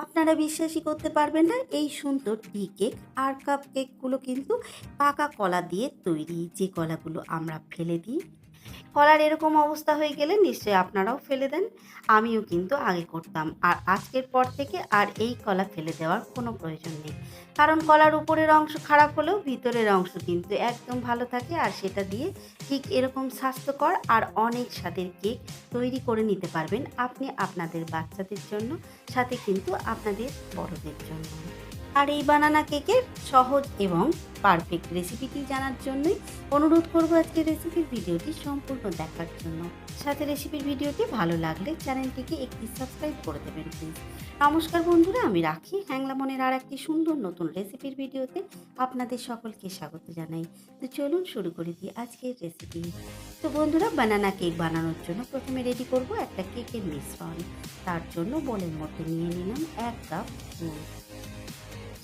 আপনারা বিশ্বাসই করতে পারবেন না, এই সুন্দর টি কেক আর কাপ কেকগুলো কিন্তু পাকা কলা দিয়ে তৈরি, যে কলাগুলো আমরা ফেলে দিই। কলার এরকম অবস্থা হয়ে গেলে নিশ্চয়ই আপনারাও ফেলে দেন। আমিও কিন্তু আগে করতাম। আর আজকের পর থেকে আর এই কলা ফেলে দেওয়ার কোনো প্রয়োজন নেই। কারণ কলার উপরের অংশ খারাপ হলেও ভিতরের অংশ কিন্তু একদম ভালো থাকে, আর সেটা দিয়ে ঠিক এরকম স্বাস্থ্যকর আর অনেক স্বাদের কেক তৈরি করে নিতে পারবেন আপনি আপনাদের বাচ্চাদের জন্য, সাথে কিন্তু আপনাদের বড়দের জন্য। আর এই বানানা কেকের সহজ এবং পারফেক্ট রেসিপিটি জানার জন্যই অনুরোধ করব আজকের রেসিপির ভিডিওটি সম্পূর্ণ দেখার জন্য। সাথে রেসিপির ভিডিওটি ভালো লাগলে চ্যানেলটিকে একটি সাবস্ক্রাইব করে দেবেন প্লিজ। নমস্কার বন্ধুরা, আমি রাখি হ্যাংলা মনের আর একটি সুন্দর নতুন রেসিপির ভিডিওতে আপনাদের সকলকে স্বাগত জানাই। তো চলুন শুরু করে দিই আজকের রেসিপি। তো বন্ধুরা, বানানা কেক বানানোর জন্য প্রথমে রেডি করব একটা কেকের মিশ্রণ। তার জন্য বোলের মধ্যে নিয়ে নিলাম 1 কাপ দুধ,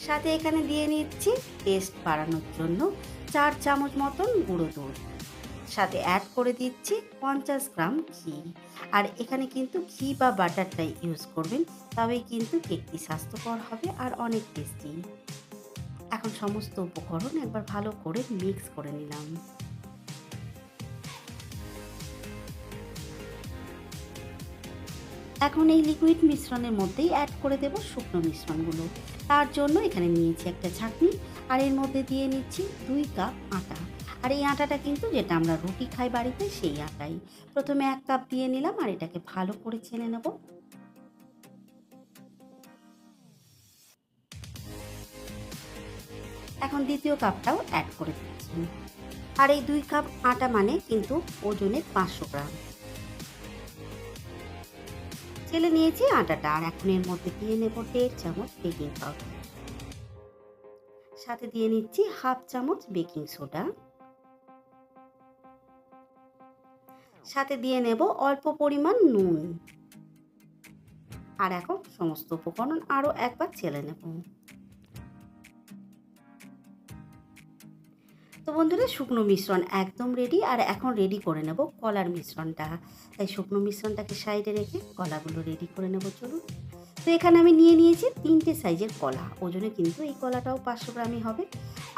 সাথে এখানে দিয়ে নিচ্ছি টেস্ট বাড়ানোর জন্য 4 চামচ মতন গুঁড়ো দুধ, সাথে অ্যাড করে দিচ্ছি 50 গ্রাম ঘি। আর এখানে কিন্তু ঘি বা বাটারটাই ইউজ করবেন, তবেই কিন্তু কেকটি স্বাস্থ্যকর হবে আর অনেক টেস্টি। এখন সমস্ত উপকরণ একবার ভালো করে মিক্স করে নিলাম। এখন এই লিকুইড মিশ্রণের মধ্যেই অ্যাড করে দেব শুকনো মিশ্রণগুলো। তার জন্য এখানে নিয়েছি একটা ছাঁকনি, আর এর মধ্যে দিয়ে নিচ্ছি 2 কাপ আটা। আর এই আটাটা কিন্তু যেটা আমরা রুটি খাই বাড়িতে, সেই আটাই। প্রথমে 1 কাপ দিয়ে নিলাম, আর এটাকে ভালো করে ছেনে নেব। এখন দ্বিতীয় কাপটাও অ্যাড করে দিচ্ছি। আর এই 2 কাপ আটা মানে কিন্তু ওজনে 500 গ্রাম। ছেলে নিয়েছি আটাটা, আর এখন এর মধ্যে দিয়ে নেব 1.5 চামচ বেকিং পাউডার, সাথে দিয়ে নিচ্ছি 1/2 চামচ বেকিং সোডা, সাথে দিয়ে নেব অল্প পরিমাণ নুন। আর এখন সমস্ত উপকরণ আরও একবার চেলে নেব। তো বন্ধুরা, শুকনো মিশ্রণ একদম রেডি। আর এখন রেডি করে নেব কলার মিশ্রণটা। তাই শুকনো মিশ্রণটাকে সাইডে রেখে কলাগুলো রেডি করে নেব, চলুন। তো এখানে আমি নিয়ে নিয়েছি 3টে সাইজের কলা, ওজনে কিন্তু এই কলাটাও 500 গ্রামই হবে।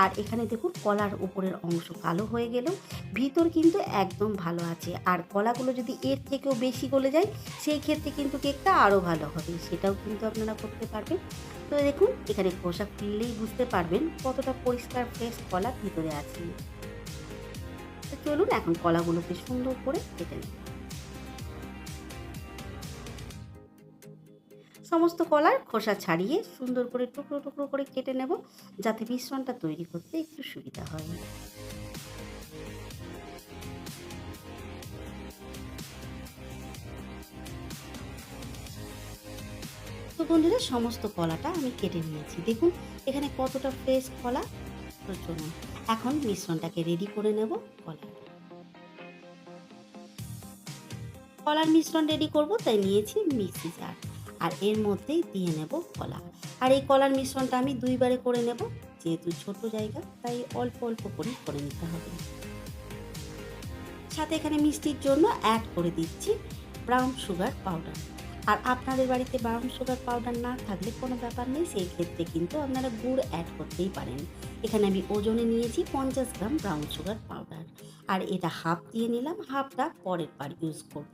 আর এখানে দেখুন, কলার উপরের অংশ কালো হয়ে গেলেও ভিতর কিন্তু একদম ভালো আছে। আর কলাগুলো যদি এর থেকেও বেশি গলে যায়, সেই ক্ষেত্রে কিন্তু কেকটা আরও ভালো হবে, সেটাও কিন্তু আপনারা করতে পারবেন। তো দেখুন, এখানে খোসা খুললেই বুঝতে পারবেন কতটা পরিষ্কার ফ্রেশ কলা ভিতরে আছে। তো চলুন এখন কলাগুলোকে সুন্দর করে কেটে নিই। সমস্ত কলার খোসা ছাড়িয়ে সুন্দর করে টুকরো টুকরো করে কেটে নেব, যাতে মিশ্রণটা তৈরি করতে একটু সুবিধা হয়। তো বন্ধুরা, সমস্ত কলাটা আমি কেটে নিয়েছি। দেখুন এখানে কতটা ফ্রেশ কলা। তো চলুন এখন মিশ্রণটাকে রেডি করে নেব। কলার মিশ্রণ রেডি করব, তাই নিয়েছি মিক্সি জার, আর এর মধ্যেই দিয়ে নেব কলা। আর এই কলার মিশ্রণটা আমি 2 বারে করে নেব, যেহেতু ছোট জায়গা তাই অল্প অল্প করে নিতে হবে। সাথে এখানে মিষ্টির জন্য অ্যাড করে দিচ্ছি ব্রাউন সুগার পাউডার। আর আপনাদের বাড়িতে ব্রাউন সুগার পাউডার না থাকলে কোনো ব্যাপার নেই, সেই ক্ষেত্রে কিন্তু আপনারা গুড় অ্যাড করতেই পারেন। এখানে আমি ওজনে নিয়েছি 50 গ্রাম ব্রাউন সুগার পাউডার, আর এটা হাফ দিয়ে নিলাম, হাফটা পরের বার ইউজ করব।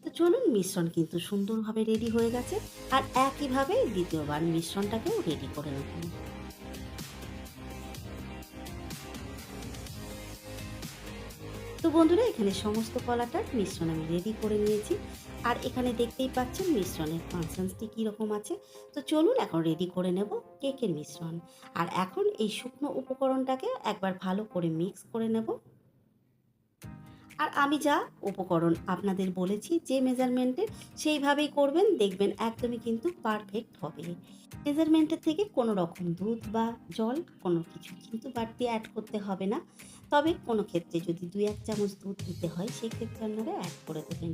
তো চলুন, মিশ্রণ কিন্তু সুন্দরভাবে রেডি হয়ে গেছে। আর একইভাবে দ্বিতীয়বার মিশ্রণটাকেও রেডি করে নেব। তো বন্ধুরা, এখানে সমস্ত কলাটার মিশ্রণ আমি রেডি করে নিয়েছি। আর এখানে দেখতেই পাচ্ছেন মিশ্রণের কনসিস্টেন্সি কীরকম আছে। তো চলুন এখন রেডি করে নেব কেকের মিশ্রণ। আর এখন এই শুকনো উপকরণটাকে একবার ভালো করে মিক্স করে নেব। আর আমি যা উপকরণ আপনাদের বলেছি যে মেজারমেন্টের, সেইভাবেই করবেন, দেখবেন একদমই কিন্তু পারফেক্ট হবে। মেজারমেন্টের থেকে কোনো রকম দুধ বা জল কোনো কিছু কিন্তু বাড়তি অ্যাড করতে হবে না। তবে কোনো ক্ষেত্রে যদি 2-1 চামচ দুধ দিতে হয়, সেই ক্ষেত্রে আপনারা অ্যাড করে দেবেন।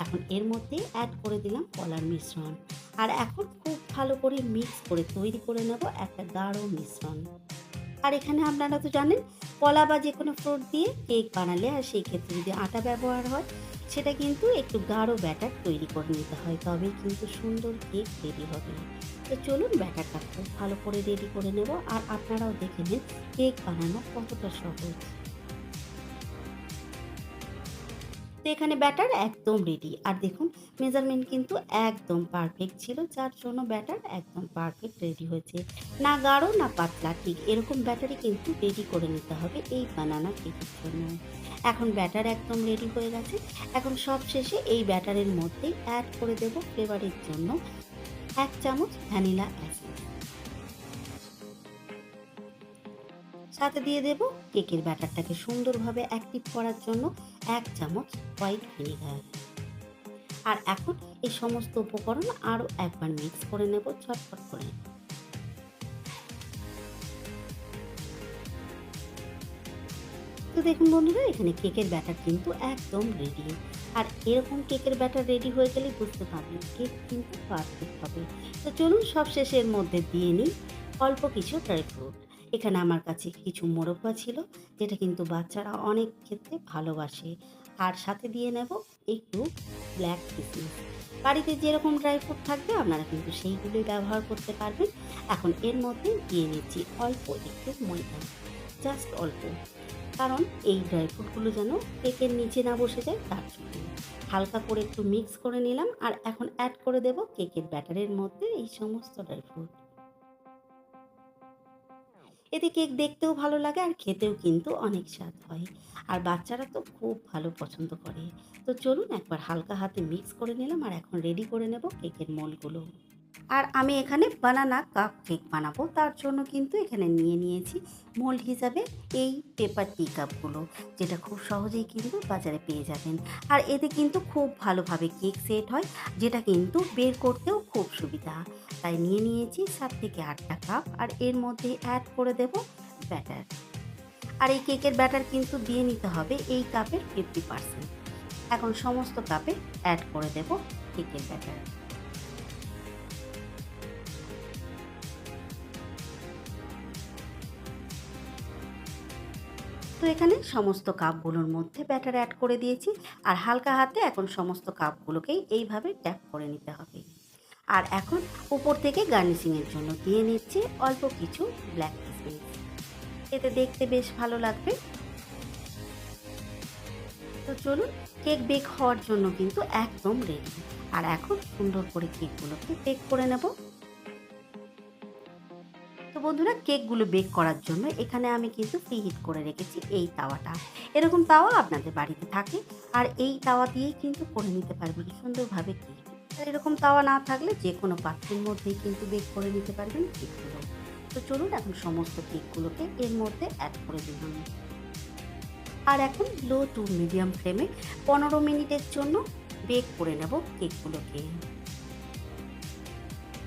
এখন এর মধ্যে অ্যাড করে দিলাম কলার মিশ্রণ। আর এখন খুব ভালো করে মিক্স করে তৈরি করে নেব একটা গাঢ় মিশ্রণ। আর এখানে আপনারা তো জানেন, কলা বা যে কোনো ফ্রুট দিয়ে কেক বানালে, আর সেই ক্ষেত্রে যদি আটা ব্যবহার হয়, সেটা কিন্তু একটু গাঢ় ব্যাটার তৈরি করে নিতে হয়, তবেই কিন্তু সুন্দর কেক রেডি হবে। তো চলুন ব্যাটারটা খুব ভালো করে রেডি করে নেব, আর আপনারাও দেখে নিন কেক বানানো কতটা সহজ। তো এখানে ব্যাটার একদম রেডি, আর দেখুন মেজারমেন্ট কিন্তু একদম পারফেক্ট ছিল, যার জন্য ব্যাটার একদম পারফেক্ট রেডি হয়েছে। না গাঢ় না পাতলা, ঠিক এরকম ব্যাটারই কিন্তু রেডি করে নিতে হবে এই বানানা কেকের জন্য। এখন ব্যাটার একদম রেডি হয়ে গেছে। এখন সব শেষে এই ব্যাটারের মধ্যেই অ্যাড করে দেব ফ্লেভারের জন্য 1 চামচ ভ্যানিলা এসেন্স। সাথে দিয়ে দেব কেকের ব্যাটারটাকে সুন্দরভাবে অ্যাক্টিভ করার জন্য 1 চামচ হোয়াইট ভিনেগার। আর এখন এই সমস্ত উপকরণ আরও একবার মিক্স করে নেব ঝটপট করে। তো দেখুন বন্ধুরা, এখানে কেকের ব্যাটার কিন্তু একদম রেডি। আর এরকম কেকের ব্যাটার রেডি হয়ে গেলে বুঝতে পারবেন কেক কিন্তু পারফেক্ট হবে। তো চলুন সব শেষের মধ্যে দিয়ে নিই অল্প কিছু ড্রাই ফ্রুট। এখানে আমার কাছে কিছু মোরব্বা ছিল, যেটা কিন্তু বাচ্চারা অনেক ক্ষেত্রে ভালোবাসে। আর সাথে দিয়ে নেব একটু ব্ল্যাক কিসমিস। বাড়িতে যেরকম ড্রাই ফ্রুট থাকবে আপনারা কিন্তু সেইগুলোই ব্যবহার করতে পারবেন। এখন এর মধ্যে দিয়ে নিচ্ছি অল্প একটু ময়দা, জাস্ট অল্প, কারণ এই ড্রাই ফ্রুটগুলো যেন কেকের নিচে না বসে যায় তার জন্য। হালকা করে একটু মিক্স করে নিলাম, আর এখন অ্যাড করে দেব কেকের ব্যাটারের মধ্যে এই সমস্ত ড্রাই ফ্রুট। এতে কেক দেখতেও ভালো লাগে আর খেতেও কিন্তু অনেক স্বাদ হয়। আর বাচ্চারা তো খুব ভালো পছন্দ করে। তো চলুন একবার হালকা হাতে মিক্স করে নিলাম, আর এখন রেডি করে নেব কেকের মোলগুলো। আর আমি এখানে বানানা কাপ কেক বানাবো, তার জন্য কিন্তু এখানে নিয়ে নিয়েছি মোল্ড হিসাবে এই পেপার টি কাপগুলো, যেটা খুব সহজেই কিন্তু বাজারে পেয়ে যাবেন। আর এতে কিন্তু খুব ভালোভাবে কেক সেট হয়, যেটা কিন্তু বের করতেও খুব সুবিধা। তাই নিয়ে নিয়েছি 7 থেকে 8টা কাপ, আর এর মধ্যে অ্যাড করে দেব ব্যাটার। আর এই কেকের ব্যাটার কিন্তু দিয়ে নিতে হবে এই কাপের 50%। এখন সমস্ত কাপে অ্যাড করে দেব কেকের ব্যাটার। তো এখানে সমস্ত কাপগুলোর মধ্যে ব্যাটার অ্যাড করে দিয়েছি, আর হালকা হাতে এখন সমস্ত কাপগুলোকেই এইভাবে ট্যাপ করে নিতে হবে। আর এখন উপর থেকে গার্নিশিংয়ের জন্য দিয়ে নিচ্ছি অল্প কিছু ব্ল্যাক কিসমিস, এতে দেখতে বেশ ভালো লাগবে। তো চলুন, কেক বেক হওয়ার জন্য কিন্তু একদম রেডি। আর এখন সুন্দর করে কেকগুলোকে বেক করে নেব। তো বন্ধুরা, কেকগুলো বেক করার জন্য এখানে আমি কিন্তু প্রিহিট করে রেখেছি এই তাওয়াটা। এরকম তাওয়া আপনাদের বাড়িতে থাকে, আর এই তাওয়া দিয়েই কিন্তু করে নিতে পারবেন সুন্দরভাবে কেক। আর এরকম তাওয়া না থাকলে যে কোনো পাত্রের মধ্যেই কিন্তু বেক করে নিতে পারবেন কেকগুলো। তো চলুন এখন সমস্ত কেকগুলোকে এর মধ্যে অ্যাড করে দিলাম। আর এখন লো টু মিডিয়াম ফ্লেমে 15 মিনিটের জন্য বেক করে নেব কেকগুলোকে।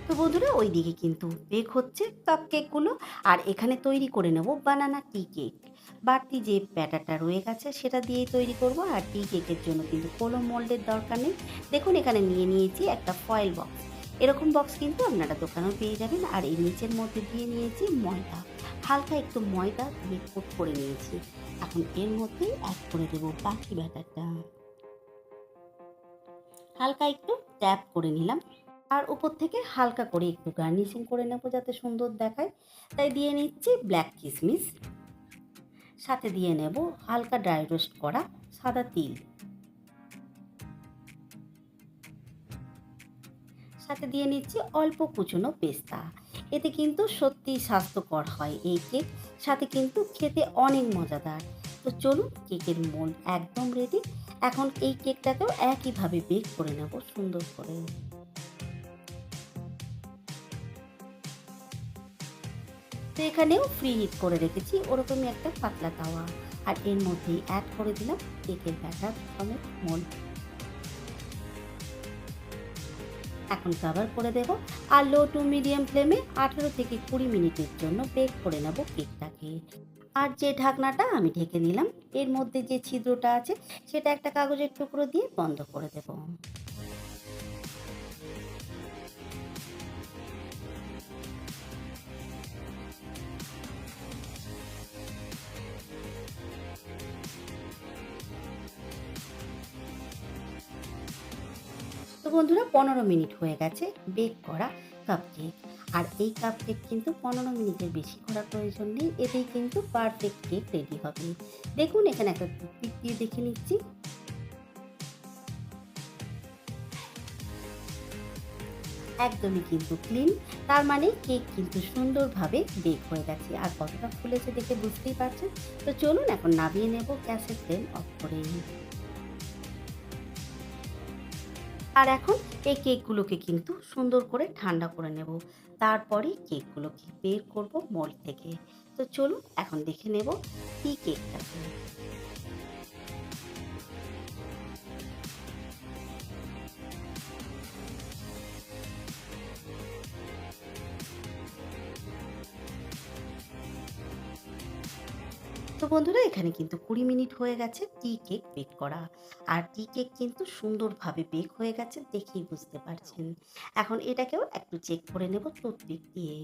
তো বন্ধুরা, ওইদিকে কিন্তু বেক হচ্ছে কাপ কেকগুলো, আর এখানে তৈরি করে নেব বানানা টি কেক। বাড়তি যে ব্যাটারটা রয়ে গেছে সেটা দিয়েই তৈরি করব, আর টি কেকের জন্য কিন্তু কোনো মোল্ডের দরকার নেই। দেখুন এখানে নিয়ে নিয়েছি একটা ফয়েল বক্স। এরকম বক্স কিন্তু আপনারা দোকানেও পেয়ে যাবেন। আর এই নিচের মধ্যে দিয়ে নিয়েছি ময়দা, হালকা একটু ময়দা দিয়ে কোট করে নিয়েছি। এখন এর মধ্যেই অ্যাড করে দেবো বাকি ব্যাটারটা, হালকা একটু ট্যাপ করে নিলাম। আর উপর থেকে হালকা করে একটু গার্নিশিং করে নেব যাতে সুন্দর দেখায়। তাই দিয়ে নিচ্ছি ব্ল্যাক কিসমিস, সাথে দিয়ে নেব হালকা ড্রাই রোস্ট করা সাদা তিল, সাথে দিয়ে নিচ্ছি অল্প কুচনো পেস্তা। এতে কিন্তু সত্যিই স্বাস্থ্যকর হয় এই কেক, সাথে কিন্তু খেতে অনেক মজাদার। তো চলুন, কেকের মোল্ড একদম রেডি। এখন এই কেকটাকেও একইভাবে বেক করে নেব সুন্দর করে। তো এখানেও ফ্রি হিট করে রেখেছি ওরকমই একটা পাতলা তাওয়া, আর এর মধ্যেই অ্যাড করে দিলাম কেকের ব্যাটার সমেত মোল্ড। এখন কভার করে দেব, আর লো টু মিডিয়াম ফ্লেমে 18 থেকে 20 মিনিটের জন্য বেক করে নেব কেকটাকে। আর যে ঢাকনাটা আমি ঢেকে নিলাম, এর মধ্যে যে ছিদ্রটা আছে সেটা একটা কাগজের টুকরো দিয়ে বন্ধ করে দেব। বন্ধুরা 15 মিনিট হয়ে গেছে বেক করা কাপকেক। আর এই কাপকেক কিন্তু 15 মিনিটের বেশি করার প্রয়োজন নেই, এতেই কিন্তু পারফেক্ট কেক রেডি হবে। দেখুন এখানে একটা টুথপিক দিয়ে দেখে নিচ্ছি। একদমই কিন্তু ক্লিন, তার মানে কেক কিন্তু সুন্দরভাবে বেক হয়ে গেছে। আর কতটা ফুলেছে দেখে বুঝতেই পারছেন। তো চলুন এখন নামিয়ে নেব গ্যাসের ফ্লেম অফ করে। আর এখন এই কেকগুলোকে কিন্তু সুন্দর করে ঠান্ডা করে নেব। তারপরে কেকগুলোকে বের করব মোল্ড থেকে। তো চলুন এখন দেখে নেব টি কেকটাকে। তো বন্ধুরা এখানে কিন্তু 20 মিনিট হয়ে গেছে টি কেক বেক করা। আর টি কেক কিন্তু সুন্দরভাবে বেক হয়ে গেছে, দেখেই বুঝতে পারছেন। এখন এটাকেও একটু চেক করে নেব টুথপিক দিয়ে।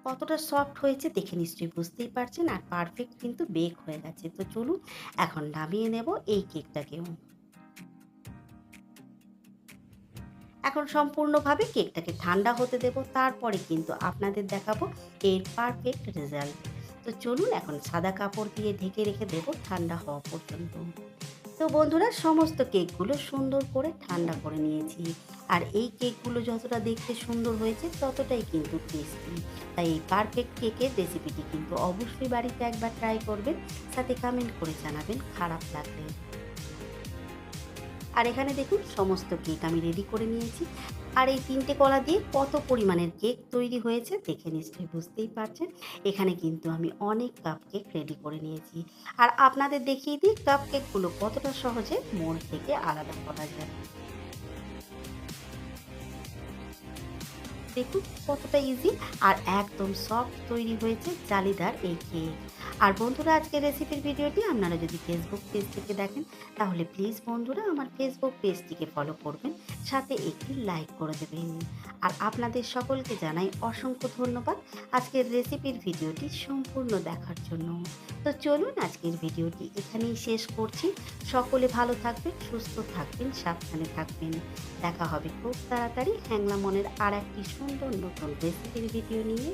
কতটা সফট হয়েছে দেখে নিশ্চয়ই বুঝতেই পারছেন, আর পারফেক্ট কিন্তু বেক হয়ে গেছে। তো চলুন এখন নামিয়ে নেব এই কেকটাকেও। এখন সম্পূর্ণভাবে কেকটাকে ঠান্ডা হতে দেব, তারপরে কিন্তু আপনাদের দেখাবো এর পারফেক্ট রেজাল্ট। তো চলুন এখন সাদা কাপড় দিয়ে ঢেকে রেখে দেব ঠান্ডা হওয়া পর্যন্ত। তো বন্ধুরা সমস্ত কেকগুলো সুন্দর করে ঠান্ডা করে নিয়েছি। আর এই কেকগুলো যতটা দেখতে সুন্দর হয়েছে ততটাই কিন্তু টেস্টি। তাই এই পারফেক্ট কেকের রেসিপিটি কিন্তু অবশ্যই বাড়িতে একবার ট্রাই করবেন, সাথে কমেন্ট করে জানাবেন খারাপ লাগলে। আর এখানে দেখুন সমস্ত কেক আমি রেডি করে নিয়েছি। আর এই 3টে কলা দিয়ে কত পরিমাণের কেক তৈরি হয়েছে দেখে নিশ্চয়ই বুঝতেই পারছেন। এখানে কিন্তু আমি অনেক কাপ কেক রেডি করে নিয়েছি। আর আপনাদের দেখিয়ে দিই কাপ কেকগুলো কতটা সহজে মোল্ড থেকে আলাদা করা যায়। দেখুন কতটা ইজি আর একদম সফট তৈরি হয়েছে জালিদার এই কেক। আর বন্ধুরা আজকের রেসিপির ভিডিওটি আপনারা যদি ফেসবুক পেজ থেকে দেখেন তাহলে প্লিজ বন্ধুরা আমার ফেসবুক পেজটিকে ফলো করবেন, সাথে একটি লাইক করে দেবেন। আর আপনাদের সকলকে জানাই অসংখ্য ধন্যবাদ আজকের রেসিপির ভিডিওটি সম্পূর্ণ দেখার জন্য। তো চলুন আজকের ভিডিওটি এখানেই শেষ করছি। সকলে ভালো থাকবেন, সুস্থ থাকবেন, সাবধানে থাকবেন। দেখা হবে খুব তাড়াতাড়ি হ্যাংলা মনের আর একটি সুন্দর নতুন রেসিপির ভিডিও নিয়ে।